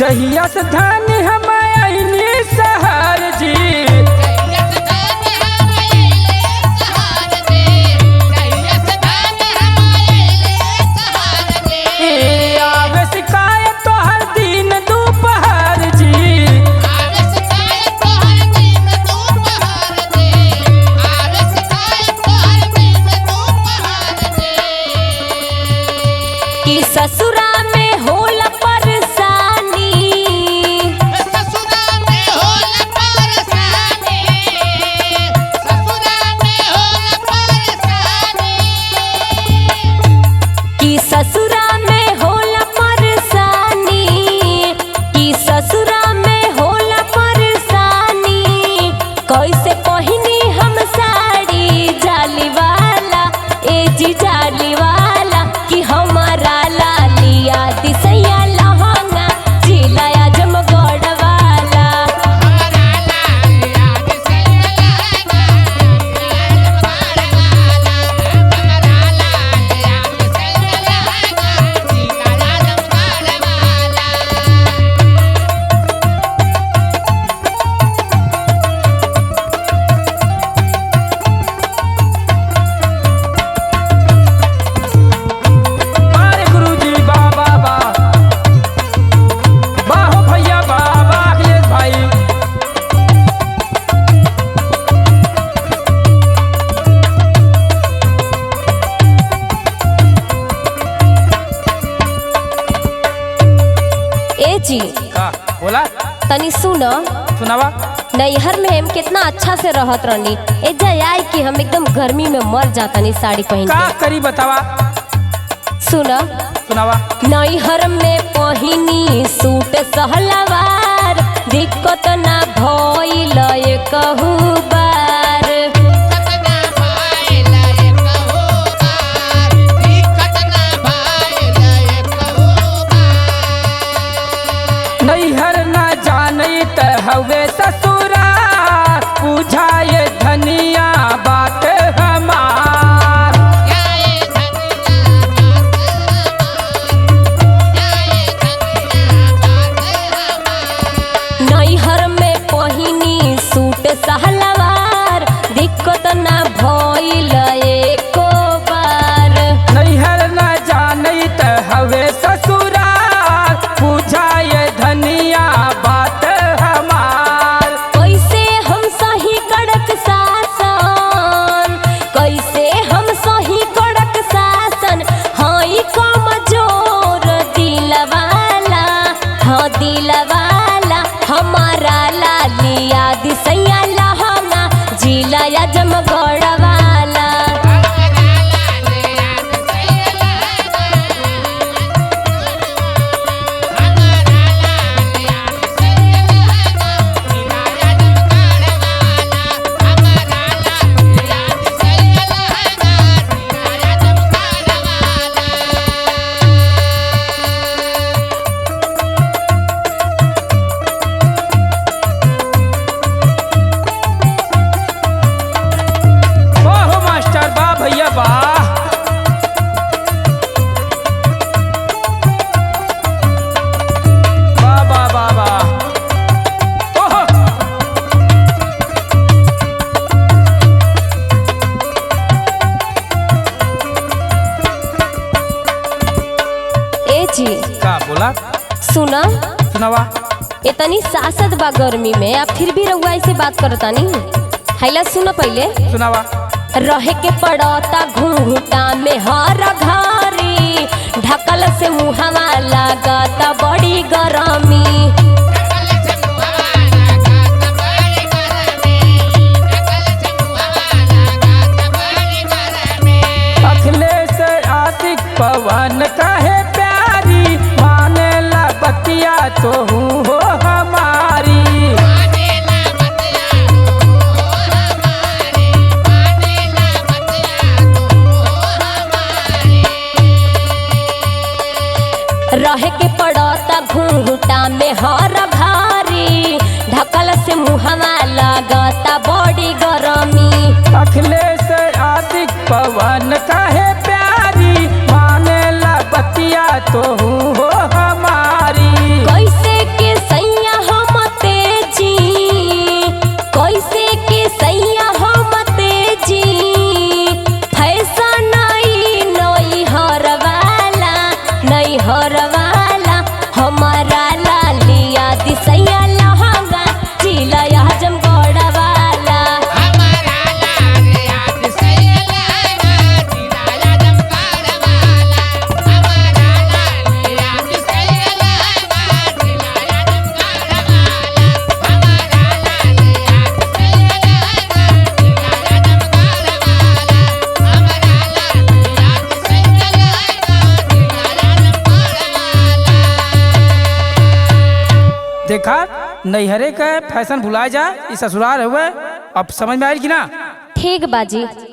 जहिया से धन हम आइली शहर जी, आवे शिकायत तो हर दिन दोपहर जी, कि ससुरा में होला परेशानी, कि ससुरा में होला परेशानी, कि ससुरा में होला परेशानी। कैसे पहिनी हम साड़ी जाली वाला, ए जी जाली वाला, कि हमारा लालिया दिसैया लहंगा जिलाया जमगढ़ वाला। अरे गुरुजी वाह वाह वाह, वाह हो भैया वाह वाह अखिलेश भाई। ए जी का बोला? तनी सुनो, सुनावा। नैहर में हम कितना अच्छा से रहत रहनी, ए जाए कि हम एकदम गर्मी में मर जातनी साड़ी पहन का के। करी बतावा? सुनो, सुनावा। नैहर में पहिनी सूट सहलवार, दिक्कत ना भइल कहू बार। नैहर ना जानी त हवे ससुरा, बुझाए धनिया बात हमार। नैहर में पहिनी सूट सहलवार, दिक्कत ना भइल एको बार। नैहर ना जानी त हवे ससुरा, बुझाए धनिया बात हमार। कैसे हम सही कड़क शासन, कैसे हम सही कड़क शासन, हाई कमजोर दिलवाला, हाँ दिलवाला, हमारा लालिया दिसैया लहंगा जिलाया जमगढ़ वाला। वाह हो मास्टर वाह भैया वाह। वाह वाह वाह वाह। ओहो। ए जी का बोला? सुना, सुनावा। इतनी सासत बा गर्मी में, आप फिर भी रउआ ऐसे बात करतानी। हैला सुनो पहले, सुनावा। रहे के पड़ता घूंघटा में हर घरी, ढकल से मुहवा लागता बड़ी गरमी। अखिलेश आशिक पवन कहे प्यारी, माने ला बतिया तो हूँ हो हमारी। रहे के पड़ता घूंघटा में हर घरी, ढकल से मुहवा लागता बड़ी गरमी। अखिलेश आशिक पवन कहे प्यारी, माने ला बतिया तो हूँ हो हमारी। कैसे के देखा नैहरे का फैशन भुला जा, इस ससुराल हुए। अब समझ में आई कि ना? ठीक बाजी।